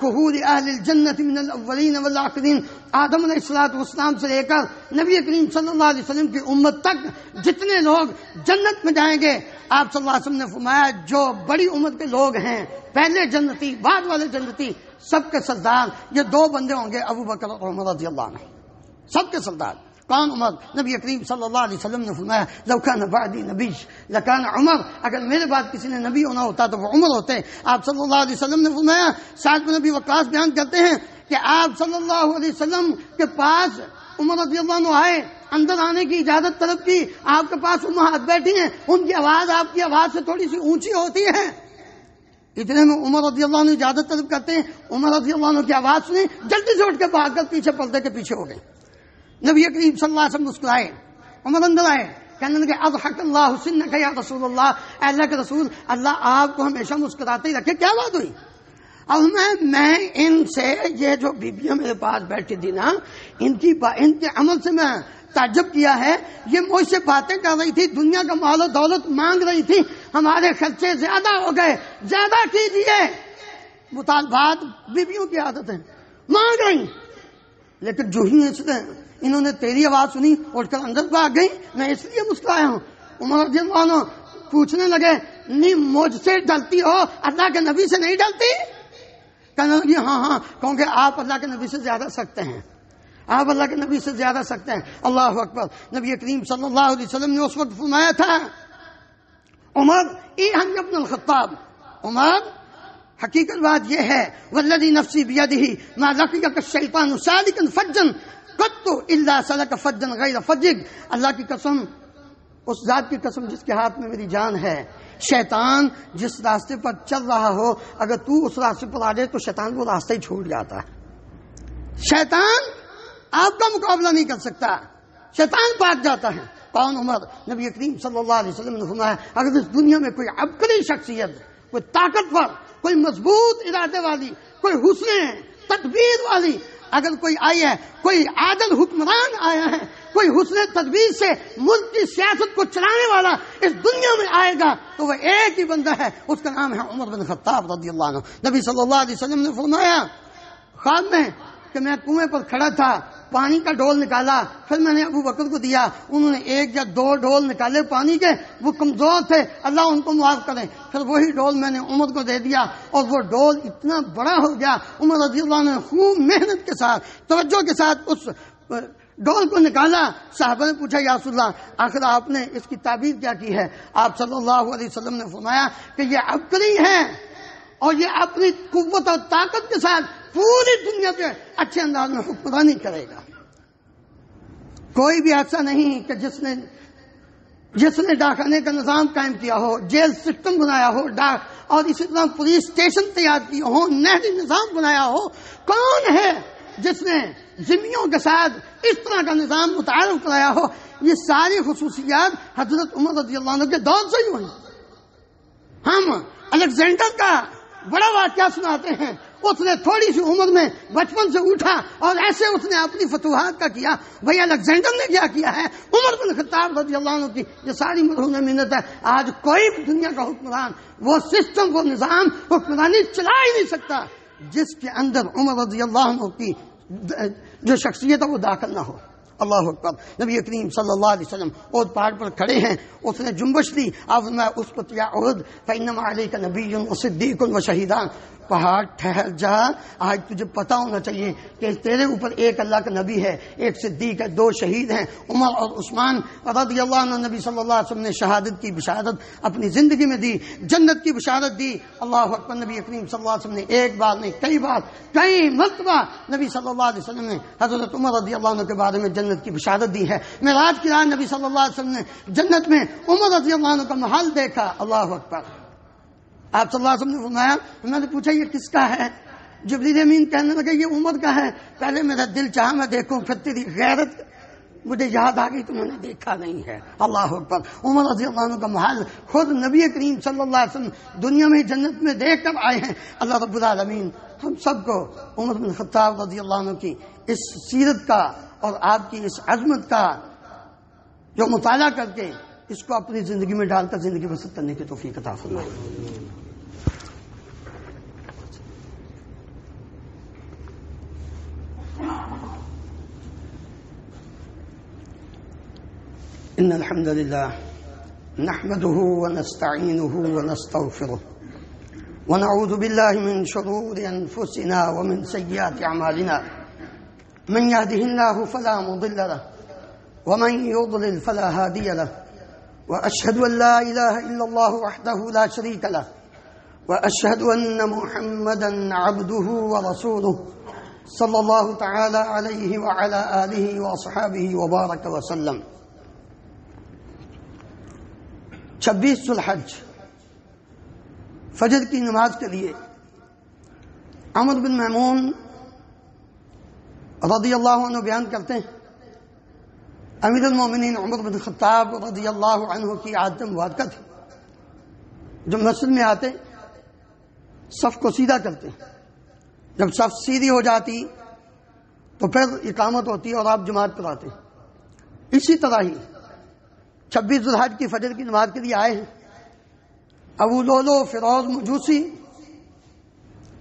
کہول اہل الجنت من الاولین والآخرین، آدم علیہ الصلوۃ والسلام سے لے کر نبی کریم صلی اللہ علیہ وسلم کی امت تک جتنے لوگ جنت میں جائیں گے، آپ صلی اللہ علیہ وسلم نے فرمایا جو بڑی امت کے لوگ ہیں، پہلے جنتی بعد والے جنتی، سب کے سردار یہ دو بندے ہوں گے، ابو بکر اور عمر رضی اللہ عنہ، سب کے سردار۔ کون؟ عمر۔ نبی کریم صلی اللہ علیہ وسلم نے فرمایا لو کان بعدی نبی لکان عمر، اگر میرے بعد کسی نے نبی ہونا ہوتا تو وہ عمر ہوتے۔ آپ صلی اللہ علیہ وسلم نے فرمایا، سعد بن ابی وقاص بیان کرتے ہیں کہ آپ صلی اللہ علیہ وسلم کے پاس عمر رضی اللہ عنہ آئے، اندر آنے کی اجازت طلب کی، آپ کے پاس امہات بیٹھی ہیں، ان کی آواز آپ کی آواز سے تھوڑی سی اونچی ہوتی ہے، اتنے میں عمر رضی اللہ عنہ اجازت طلب کرتے ہیں، عمر رضی اللہ عنہ کی آواز سنی، جلدی سے اٹھ کے بھاگ کر پیچھے پردے کے پیچھے ہو گئے۔ نبی کریم صلی اللہ علیہ وسلم مسکرائے، عمر اندر آئے، کہنے لگے اضحک اللہ سنک یا رسول اللہ، اے اللہ کے رسول، اللہ آپ کو ہمیشہ مسکراتے ہی رکھے، کیا بات ہوئی؟ اب میں ان سے یہ جو بیبیاں میرے پاس بیٹھی تھی نا، ان کے عمل سے میں تعجب کیا ہے. یہ مجھ سے باتیں کر رہی تھی، دنیا کا مال و دولت مانگ رہی تھی، ہمارے خرچے زیادہ ہو گئے، زیادہ کیجیے. مطالبات بیبیوں کی عادت ہے، مانگ رہی. لیکن جو ہی انہوں نے تیری آواز سنی اٹھ کر اندر بھاگ گئی. میں اس لیے مسکرایا ہوں. عمر رضی اللہ عنہ پوچھنے لگے، نہیں مجھ سے ڈلتی ہو، اللہ کے نبی سے نہیں ڈلتی؟ کہنے لگی ہاں کیونکہ آپ اللہ کے نبی سے زیادہ سخت ہیں، آپ اللہ کے نبی سے زیادہ سخت ہیں. اللہ اکبر. نبی کریم صلی اللہ علیہ وسلم نے اس وقت فرمایا تھا، عمر ابن الخطاب، عمر حقیقت بات یہ ہے، والذی نفسی بیدہ ما لقیک الشیطان سالکا فجا قط الا سلک فجا غیر فجک. اللہ کی قسم، اس ذات کی قسم جس کے ہاتھ میں میری جان ہے، شیطان جس راستے پر چل رہا ہو، اگر تو اس راستے پر آ جائے تو شیطان وہ راستہ ہی چھوڑ جاتا ہے. شیطان آپ کا مقابلہ نہیں کر سکتا، شیطان بھاگ جاتا ہے. کون؟ عمر. نبی کریم صلی اللہ علیہ وسلم نے فرمایا، اگر اس دنیا میں کوئی عبقری شخصیت، کوئی طاقتور، کوئی مضبوط ارادے والی، کوئی حسن تدبیر والی اگر کوئی آئی ہے، کوئی عادل حکمران آیا ہے، کوئی حسن تدبیر سے ملک کی سیاست کو چلانے والا اس دنیا میں آئے گا تو وہ ایک ہی بندہ ہے، اس کا نام ہے عمر بن خطاب رضی اللہ عنہ. نبی صلی اللہ علیہ وسلم نے فرمایا خواب میں کہ میں کنویں پر کھڑا تھا، پانی کا ڈول نکالا، پھر میں نے ابو بکر کو دیا، انہوں نے 1 یا 2 ڈول نکالے پانی کے، وہ کمزور تھے، اللہ ان کو معاف کرے. پھر وہی ڈول میں نے عمر کو دے دیا اور وہ ڈول اتنا بڑا ہو گیا. عمر رضی اللہ عنہ نے خوب محنت کے ساتھ، توجہ کے ساتھ اس ڈول کو نکالا. صحابہ نے پوچھا یا رسول اللہ آخر آپ نے اس کی تعبیر کیا کی ہے؟ آپ صلی اللہ علیہ وسلم نے فرمایا کہ یہ عبقری ہے اور یہ اپنی قوت اور طاقت کے ساتھ پوری دنیا پہ اچھے انداز میں حکمرانی کرے گا. کوئی بھی ایسا نہیں کہ جس نے ڈاکخانے کا نظام قائم کیا ہو، جیل سسٹم بنایا ہو، اور اسی طرح پولیس اسٹیشن تیار کیے ہو، نہری نظام بنایا ہو. کون ہے جس نے ذمیوں کے ساتھ اس طرح کا نظام متعارف کرایا ہو؟ یہ ساری خصوصیات حضرت عمر رضی اللہ عنہ کے دور سے ہی ہوئی. ہم الیگزینڈر کا بڑا واقعہ سناتے ہیں. اس نے تھوڑی سی عمر میں بچپن سے اٹھا اور ایسے اس نے اپنی فتوحات کا کیا. بھئی الیگزینڈر نے کیا کیا ہے؟ عمر بن خطاب رضی اللہ عنہ کی یہ ساری مرہون محنت ہے. آج کوئی بھی دنیا کا حکمران وہ سسٹم، وہ نظام حکمرانی چلا ہی نہیں سکتا جس کے اندر عمر رضی اللہ عنہ کی جو شخصیت ہے وہ داخل نہ ہو. اللہ اکبر. نبی کریم صلی اللہ علیہ وسلم اور پہاڑ پر کھڑے ہیں، اس نے جنبش لی. آپ نے اس کو یا عہد فإنما علیک نبی و صدیق و شہیدان. پہاڑ ٹھہر جا، آج تجھے پتا ہونا چاہیے کہ تیرے اوپر ایک اللہ کا نبی ہے، ایک صدیق ہے، 2 شہید ہیں، عمر اور عثمان رضی اللہ عنہ. نبی صلی اللہ علیہ وسلم نے شہادت کی بشارت اپنی زندگی میں دی، جنت کی بشارت دی. اللہ اکبر. نبی کریم صلی اللہ علیہ وسلم نے ایک بار نہیں، کئی بار، کئی مرتبہ نبی صلی اللہ علیہ وسلم نے حضرت عمر رضی اللہ عنہ کے بارے میں جنت کی بشارت دی ہے. معراج کی رات نبی صلی اللہ علیہ وسلم نے جنت میں عمر رضی اللہ عنہ کا محل دیکھا. اللہ اکبر. آپ صلی اللہ علیہ وسلم نے فرمایا، میں نے پوچھا یہ کس کا ہے؟ جبریل امین کہنے لگے یہ عمر کا ہے. پہلے میرا دل چاہا میں دیکھوں، پھر تیری غیرت مجھے یاد آ گئی تو میں نے دیکھا نہیں ہے. اللہ اکبر. عمر رضی اللہ عنہ کا محل خود نبی کریم صلی اللہ علیہ وسلم دنیا میں جنت میں دیکھ کر آئے ہیں. اللہ رب العالمین ہم سب کو عمر بن خطاب رضی اللہ عنہ کی اس سیرت کا اور آپ کی اس عظمت کا جو مطالعہ کر کے اس کو اپنی زندگی میں ڈال کر زندگی بسر کرنے کی توفیق عطا فرمائے. إن الحمد لله نحمده ونستعينه ونستغفره ونعوذ بالله من شرور أنفسنا ومن سيئات أعمالنا. من يهده الله فلا مضل له ومن يضلل فلا هادي له. وأشهد أن لا إله إلا الله وحده لا شريك له وأشهد أن محمدا عبده ورسوله صلى الله تعالى عليه وعلى آله وأصحابه وبارك وسلم. 26 ذو الحج فجر کی نماز کے لیے عمر بن میمون رضی اللہ عنہ بیان کرتے ہیں، امیر المومنین عمر بن خطاب رضی اللہ عنہ کی عادت مبارکہ تھی، جو مسجد میں آتے صف کو سیدھا کرتے جب صف سیدھی ہو جاتی تو پھر اقامت ہوتی اور آپ جماعت کراتے. اسی طرح ہی 26 ذوالحج کی فجر کی نماز کے لیے آئے ہیں ابو لولو فیروز مجوسی.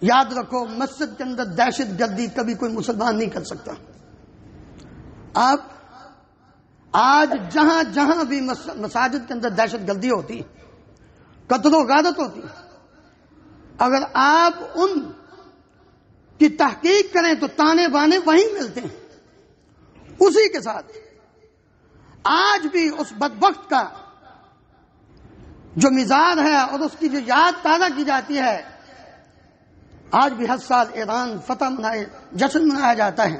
یاد رکھو مسجد کے اندر دہشت گردی کبھی کوئی مسلمان نہیں کر سکتا. آپ آج جہاں جہاں بھی مساجد کے اندر دہشت گردی ہوتی، قتل و غارت ہوتی، اگر آپ ان کی تحقیق کریں تو تانے بانے وہیں ملتے ہیں. اسی کے ساتھ آج بھی اس بدبخت کا جو مزاج ہے اور اس کی جو یاد تازہ کی جاتی ہے، آج بھی ہر سال ایران فتح جشن منایا جاتا ہے.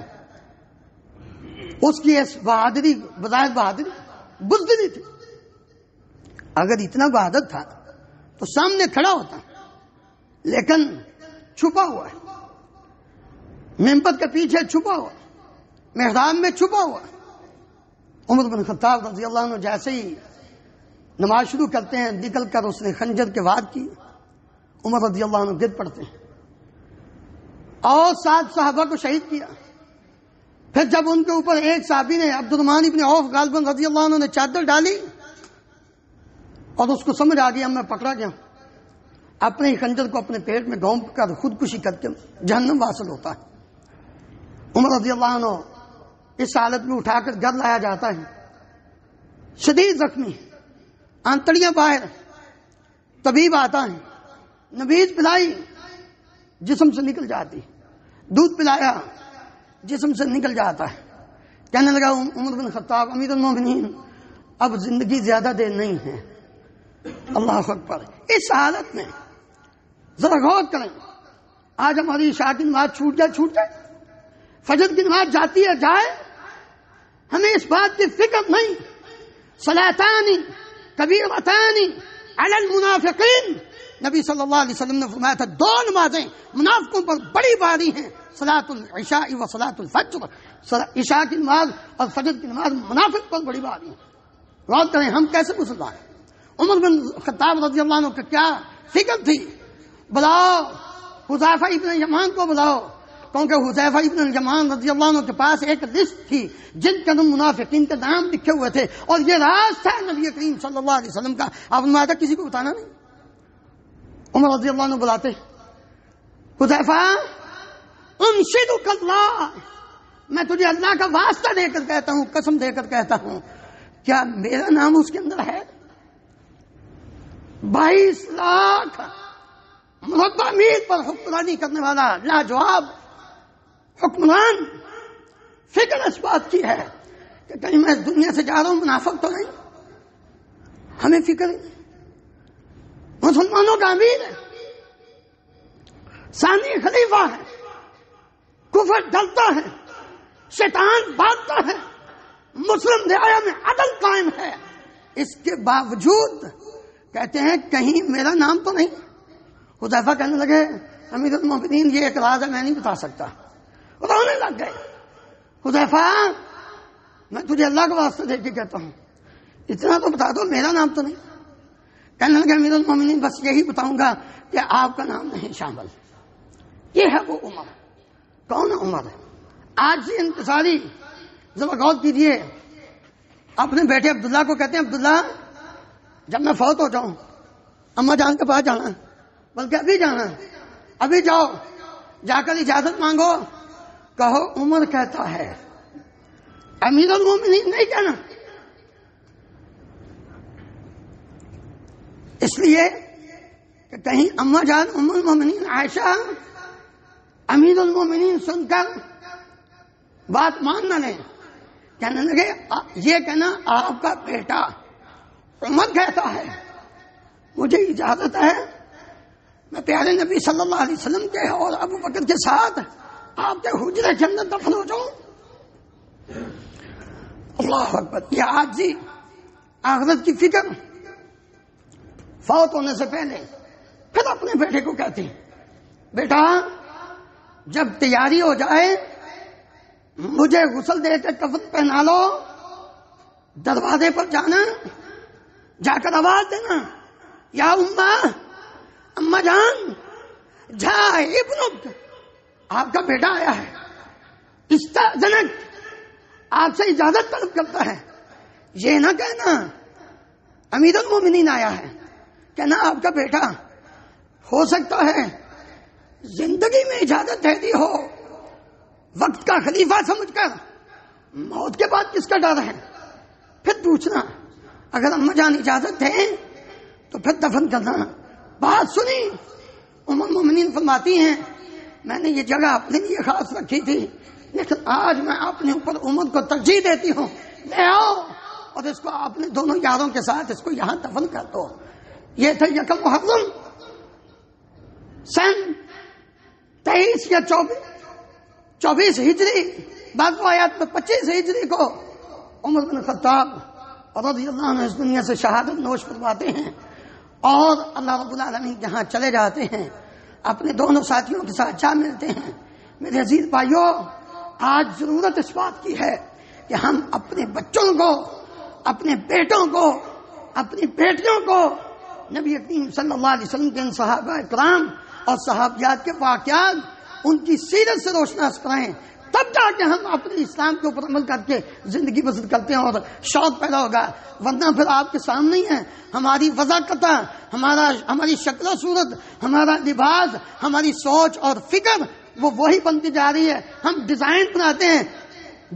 اس کی اس بہادری بظاہر بہادری بزدلی تھی. اگر اتنا بہادر تھا تو سامنے کھڑا ہوتا، لیکن چھپا ہوا ہے، منبر کے پیچھے چھپا ہوا، محراب میں چھپا ہوا. عمر بن خطاب رضی اللہ عنہ جیسے ہی نماز شروع کرتے ہیں، نکل کر اس نے خنجر کے وار کی. عمر رضی اللہ عنہ گر پڑتے ہیں اور 7 صحابہ کو شہید کیا. پھر جب ان کے اوپر ایک صحابی نے عبد الرحمن ابن عوف غالباً رضی اللہ عنہ نے چادر ڈالی اور اس کو سمجھ آ گیا میں پکڑا گیا، اپنے ہی خنجر کو اپنے پیٹ میں گھونپ کر خودکشی کر کے جہنم واصل ہوتا ہے. عمر رضی اللہ عنہ اس حالت میں اٹھا کر گھر لایا جاتا ہے، شدید زخمی، آنتڑیاں باہر. طبیب آتا ہے، نبیذ پلائی، جسم سے نکل جاتی، دودھ پلایا، جسم سے نکل جاتا ہے. کہنے لگا عمر بن خطاب امیر المومنین اب زندگی زیادہ دیر نہیں ہے. اللہ اکبر. اس حالت میں ذرا غور کریں، آج ہماری عشاء کی نماز چھوٹ جائے، فجر کی نماز جاتی ہے جائے، ہمیں اس بات کی فکر نہیں. صلاتان کبیرتان علی المنافقین، نبی صلی اللہ علیہ وسلم نے فرمایا تھا 2 نمازیں منافقوں پر بڑی باری ہیں، صلاۃ العشاء و صلاۃ الفجر. عشاء کی نماز اور فجر کی نماز منافق پر بڑی باری ہیں. غور کریں ہم کیسے مسلمان ہیں. عمر بن خطاب رضی اللہ عنہ کا کیا فکر تھی. بلاؤ حذیفہ ابن یمان کو بلاؤ، کیونکہ حذیفہ ابن یمان رضی اللہ عنہ کے پاس ایک لسٹ تھی جن کے منافقین کے نام لکھے ہوئے تھے، اور یہ راز تھا نبی کریم صلی اللہ علیہ وسلم کا. آپ نے کہا کسی کو بتانا نہیں. عمر رضی اللہ عنہ بلاتے، حذیفہ انشدک اللہ، میں تجھے اللہ کا واسطہ دے کر کہتا ہوں، قسم دے کر کہتا ہوں، کیا میرا نام اس کے اندر ہے؟ 22 لاکھ مربع میل پر حکمرانی کرنے والا لاجواب حکمران. فکر اس بات کی ہے کہ کہیں میں اس دنیا سے جا رہا ہوں منافق تو نہیں. ہمیں فکر نہیں. مسلمانوں کا امیر ہے، ثانی خلیفہ ہے، کفر ڈلتا ہے، شیطان بھاگتا ہے، مسلم دعایا میں عدل قائم ہے، اس کے باوجود کہتے ہیں کہیں میرا نام تو نہیں. حذیفہ کہنے لگے امیر المومنین یہ ایک راز ہے میں نہیں بتا سکتا. رونے لگ گئے. حذیفہ میں تجھے اللہ کا واسطہ دے کے کہتا ہوں اتنا تو بتا دو میرا نام تو نہیں. کہنے لگے امیر المومنین بس یہی بتاؤں گا کہ آپ کا نام نہیں شامل. یہ ہے وہ عمر. کون عمر ہے؟ آج سے انتصاری. ذرا غور کیجیے، اپنے بیٹے عبداللہ کو کہتے ہیں عبداللہ جب میں فوت ہو جاؤں اماں جان کے پاس جانا، بلکہ ابھی جانا، ابھی جاؤ، جا کر اجازت مانگو، کہو عمر کہتا ہے، امیر المومنین نہیں کہنا. اس لیے کہ کہیں اماں جان ام المومنین عائشہ امیر المومنین سن کر بات مان نہ لیں. کہنے لگے یہ کہنا آپ کا بیٹا عمر کہتا ہے، مجھے اجازت ہے میں پیارے نبی صلی اللہ علیہ وسلم کے اور ابو بکر کے ساتھ آپ کے حجرے کے اندر دفن ہو جاؤں. اللہ اکبر. یہ عاجزی، آخرت کی فکر. فوت ہونے سے پہلے پھر اپنے بیٹے کو کہتے ہیں بیٹا جب تیاری ہو جائے مجھے غسل دے کے کفن پہنا لو، دروازے پر جانا، جا کر آواز دینا یا اماں جان جا ابنک آپ کا بیٹا آیا ہے، استاذنک، آپ سے اجازت طلب کرتا ہے. یہ نہ کہنا امیر المومنین آیا ہے، کہنا آپ کا بیٹا. ہو سکتا ہے زندگی میں اجازت دے دی ہو، وقت کا خلیفہ سمجھ کر، موت کے بعد کس کا ڈر ہے. پھر پوچھنا اگر اماں جان اجازت دیں تو پھر دفن کرنا. بات سنی، ام المومنین فرماتی ہیں میں نے یہ جگہ اپنے لیے خاص رکھی تھی، لیکن آج میں اپنے اوپر عمر کو ترجیح دیتی ہوں، لے آؤ اور اس کو اپنے دونوں یاروں کے ساتھ اس کو یہاں دفن کر دو. یہ تھا 1 محرم سن 23 یا 24 ہجری، بعض روایات میں 25 ہجری کو عمر بن خطاب رضی اللہ عنہ اس دنیا سے شہادت نوش فرماتے ہیں اور اللہ رب العالمین کے ہاں چلے جاتے ہیں، اپنے دونوں ساتھیوں کے ساتھ جا ملتے ہیں. میرے عزیز بھائیوں، آج ضرورت اس بات کی ہے کہ ہم اپنے بچوں کو، اپنے بیٹوں کو، اپنی بیٹیوں کو نبی کریم صلی اللہ علیہ وسلم کے صحابہ کرام اور صحابیات کے واقعات، ان کی سیرت سے روشناس کرائیں، تب جا کے ہم اپنے اسلام کے اوپر عمل کر کے زندگی بسر کرتے ہیں اور شوق پیدا ہوگا. ورنہ پھر آپ کے سامنے ہی ہے ہماری وضاقت، ہماری شکل و صورت، ہمارا لباس، ہماری سوچ اور فکر وہی بنتی جا رہی ہے. ہم ڈیزائن بناتے ہیں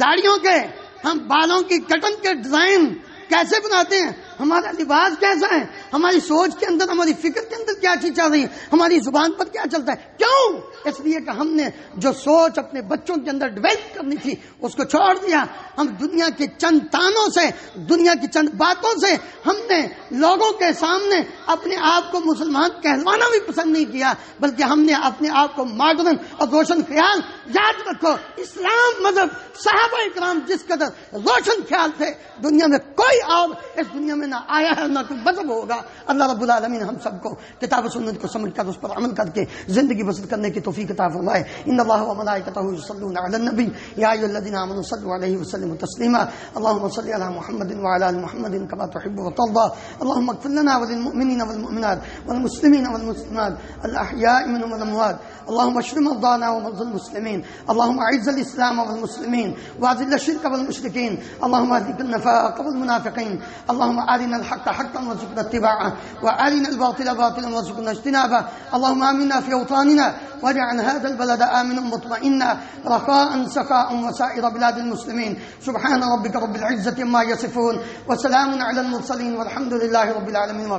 داڑھیوں کے، ہم بالوں کی کٹن کے ڈیزائن کیسے بناتے ہیں، ہمارا لباس کیسا ہے، ہماری سوچ کے اندر، ہماری فکر کے اندر کیا چیز چل رہی ہے، ہماری زبان پر کیا چلتا ہے. کیوں؟ اس لیے کہ ہم نے جو سوچ اپنے بچوں کے اندر ڈیولپ کرنی تھی اس کو چھوڑ دیا. ہم دنیا کے چند تانوں سے، دنیا کی چند باتوں سے ہم نے لوگوں کے سامنے اپنے آپ کو مسلمان کہلوانا بھی پسند نہیں کیا، بلکہ ہم نے اپنے آپ کو ماڈرن اور روشن خیال. یاد رکھو، اسلام مذہب صحابہ کرام جس قدر روشن خیال تھے، دنیا میں کوئی اور اس دنیا میں نہ آیا ہے نہ کوئی مذہب ہوگا. اللہ رب العالمین ہم سب کو کتاب و سنت کو سمجھ کر اس پر عمل کر کے زندگی بسر کرنے کی توفیق عطا فرمائے. ان اللہ و ملائکتہ یصلون علی النبی یا ایھا الذین آمنوا صلوا علیہ وسلموا تسلیما. اللهم صل علی محمد وعلى ال محمد كما تحب وترضى. اللهم اغفر لنا وللمؤمنین والمؤمنات والمسلمین والمسلمات الاحیاء منهم والاموات. اللهم اشف مرضانا ومرضى المسلمين. اللهم اعز الاسلام والمسلمين واذل الشرك والمشركين. اللهم اهد النفاق والمنافقين. اللهم ارنا الحق حقا وارزقنا اتباعه وارنا الباطل باطلا وارزقنا اجتنابه. اللهم امنا في اوطاننا واجعل هذا البلد آمنا مطمئنا رخاء سخاء وسائر بلاد المسلمين. سبحان ربك رب العزة عما يصفون وسلام على المرسلين والحمد لله رب العالمين.